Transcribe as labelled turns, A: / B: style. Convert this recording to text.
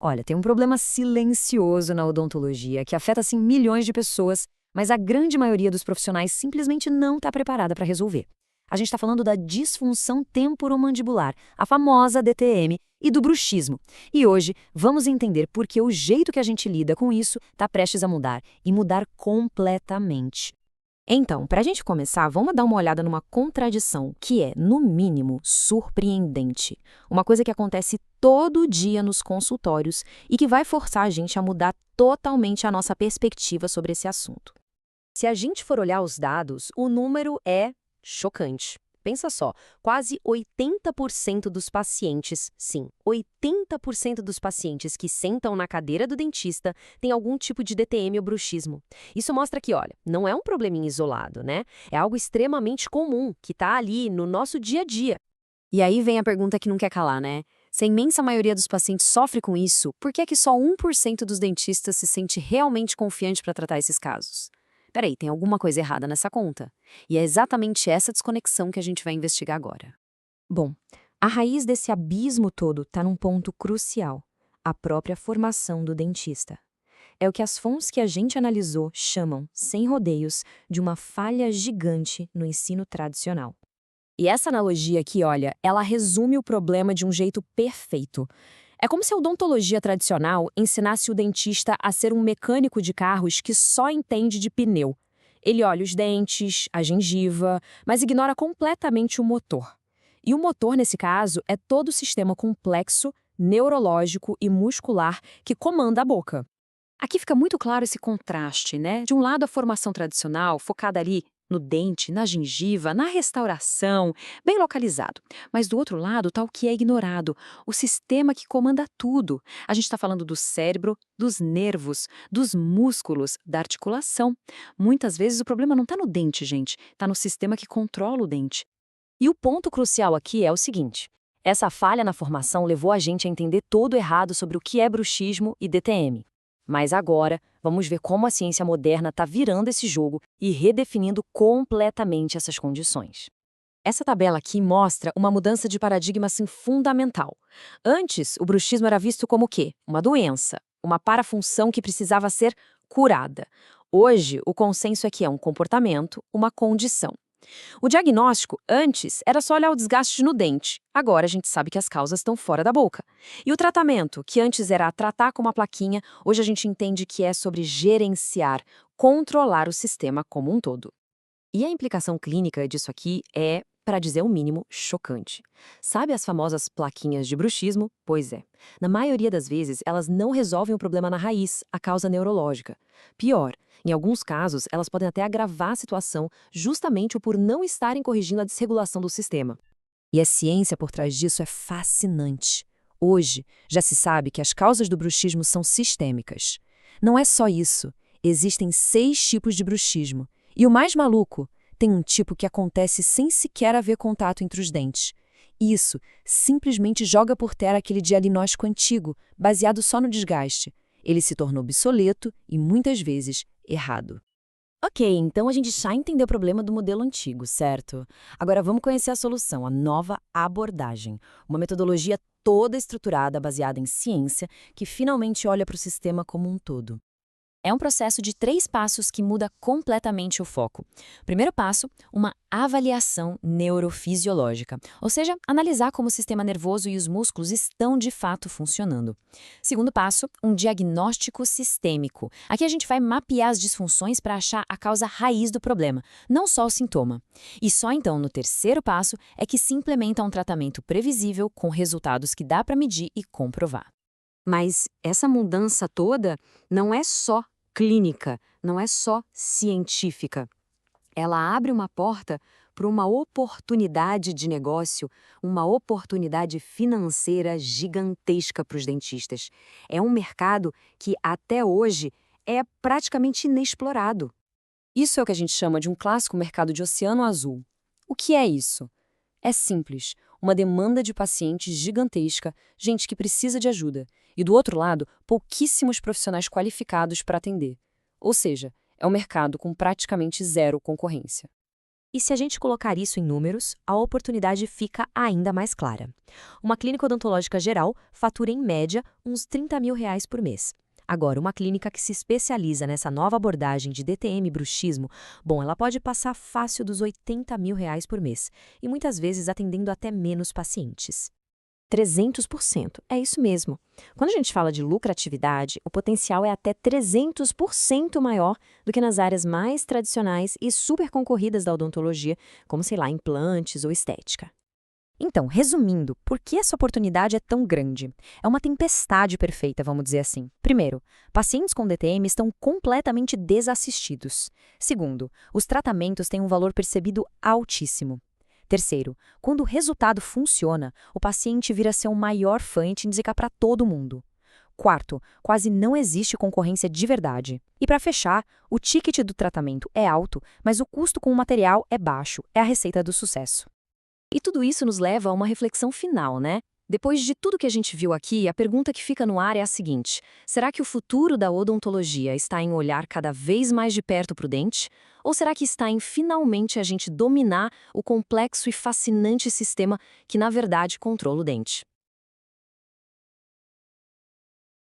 A: Olha, tem um problema silencioso na odontologia que afeta assim milhões de pessoas, mas a grande maioria dos profissionais simplesmente não está preparada para resolver. A gente está falando da disfunção temporomandibular, a famosa DTM, e do bruxismo. E hoje vamos entender por que o jeito que a gente lida com isso está prestes a mudar e mudar completamente.
B: Então, para a gente começar, vamos dar uma olhada numa contradição que é, no mínimo, surpreendente. Uma coisa que acontece todo dia nos consultórios e que vai forçar a gente a mudar totalmente a nossa perspectiva sobre esse assunto.
A: Se a gente for olhar os dados, o número é chocante. Pensa só, quase 80% dos pacientes, sim, 80% dos pacientes que sentam na cadeira do dentista têm algum tipo de DTM ou bruxismo. Isso mostra que, olha, não é um probleminha isolado, né? É algo extremamente comum, que está ali no nosso dia a dia.
B: E aí vem a pergunta que não quer calar, né? Se a imensa maioria dos pacientes sofre com isso, por que é que só 1% dos dentistas se sente realmente confiante para tratar esses casos? Peraí, tem alguma coisa errada nessa conta. E é exatamente essa desconexão que a gente vai investigar agora. Bom, a raiz desse abismo todo está num ponto crucial: a própria formação do dentista. É o que as fontes que a gente analisou chamam, sem rodeios, de uma falha gigante no ensino tradicional. E essa analogia aqui, olha, ela resume o problema de um jeito perfeito. É como se a odontologia tradicional ensinasse o dentista a ser um mecânico de carros que só entende de pneu. Ele olha os dentes, a gengiva, mas ignora completamente o motor. E o motor, nesse caso, é todo o sistema complexo, neurológico e muscular que comanda a boca. Aqui fica muito claro esse contraste, né? De um lado, a formação tradicional, focada ali no dente, na gengiva, na restauração, bem localizado. Mas do outro lado está o que é ignorado, o sistema que comanda tudo. A gente está falando do cérebro, dos nervos, dos músculos, da articulação. Muitas vezes o problema não está no dente, gente, está no sistema que controla o dente. E o ponto crucial aqui é o seguinte: essa falha na formação levou a gente a entender todo errado sobre o que é bruxismo e DTM. Mas agora, vamos ver como a ciência moderna está virando esse jogo e redefinindo completamente essas condições. Essa tabela aqui mostra uma mudança de paradigma assim, fundamental. Antes, o bruxismo era visto como o quê? Uma doença, uma parafunção que precisava ser curada. Hoje, o consenso é que é um comportamento, uma condição. O diagnóstico, antes, era só olhar o desgaste no dente. Agora a gente sabe que as causas estão fora da boca. E o tratamento, que antes era tratar com uma plaquinha, hoje a gente entende que é sobre gerenciar, controlar o sistema como um todo. E a implicação clínica disso aqui é, para dizer o mínimo, chocante. Sabe as famosas plaquinhas de bruxismo? Pois é. Na maioria das vezes, elas não resolvem o problema na raiz, a causa neurológica. Pior, em alguns casos, elas podem até agravar a situação justamente por não estarem corrigindo a desregulação do sistema. E a ciência por trás disso é fascinante. Hoje, já se sabe que as causas do bruxismo são sistêmicas. Não é só isso. Existem 6 tipos de bruxismo. E o mais maluco, tem um tipo que acontece sem sequer haver contato entre os dentes. Isso simplesmente joga por terra aquele diagnóstico antigo, baseado só no desgaste. Ele se tornou obsoleto e, muitas vezes, errado. Ok, então a gente já entendeu o problema do modelo antigo, certo? Agora vamos conhecer a solução, a nova abordagem. Uma metodologia toda estruturada, baseada em ciência, que finalmente olha para o sistema como um todo. É um processo de 3 passos que muda completamente o foco. Primeiro passo, uma avaliação neurofisiológica, ou seja, analisar como o sistema nervoso e os músculos estão de fato funcionando. Segundo passo, um diagnóstico sistêmico. Aqui a gente vai mapear as disfunções para achar a causa raiz do problema, não só o sintoma. E só então, no terceiro passo, é que se implementa um tratamento previsível com resultados que dá para medir e comprovar. Mas essa mudança toda não é só clínica, não é só científica. Ela abre uma porta para uma oportunidade de negócio, uma oportunidade financeira gigantesca para os dentistas. É um mercado que, até hoje, é praticamente inexplorado. Isso é o que a gente chama de um clássico mercado de oceano azul. O que é isso? É simples, uma demanda de pacientes gigantesca, gente que precisa de ajuda, e do outro lado, pouquíssimos profissionais qualificados para atender. Ou seja, é um mercado com praticamente zero concorrência.
A: E se a gente colocar isso em números, a oportunidade fica ainda mais clara. Uma clínica odontológica geral fatura, em média, uns R$ 30.000 por mês. Agora, uma clínica que se especializa nessa nova abordagem de DTM e bruxismo, bom, ela pode passar fácil dos R$ 80.000 por mês, e muitas vezes atendendo até menos pacientes.
B: 300%, é isso mesmo. Quando a gente fala de lucratividade, o potencial é até 300% maior do que nas áreas mais tradicionais e super concorridas da odontologia, como, sei lá, implantes ou estética.
A: Então, resumindo, por que essa oportunidade é tão grande? É uma tempestade perfeita, vamos dizer assim. Primeiro, pacientes com DTM estão completamente desassistidos. Segundo, os tratamentos têm um valor percebido altíssimo. Terceiro, quando o resultado funciona, o paciente vira seu maior fã e te indica para todo mundo. Quarto, quase não existe concorrência de verdade. E para fechar, o ticket do tratamento é alto, mas o custo com o material é baixo. É a receita do sucesso.
B: E tudo isso nos leva a uma reflexão final, né? Depois de tudo que a gente viu aqui, a pergunta que fica no ar é a seguinte: será que o futuro da odontologia está em olhar cada vez mais de perto para o dente? Ou será que está em finalmente a gente dominar o complexo e fascinante sistema que, na verdade, controla o dente?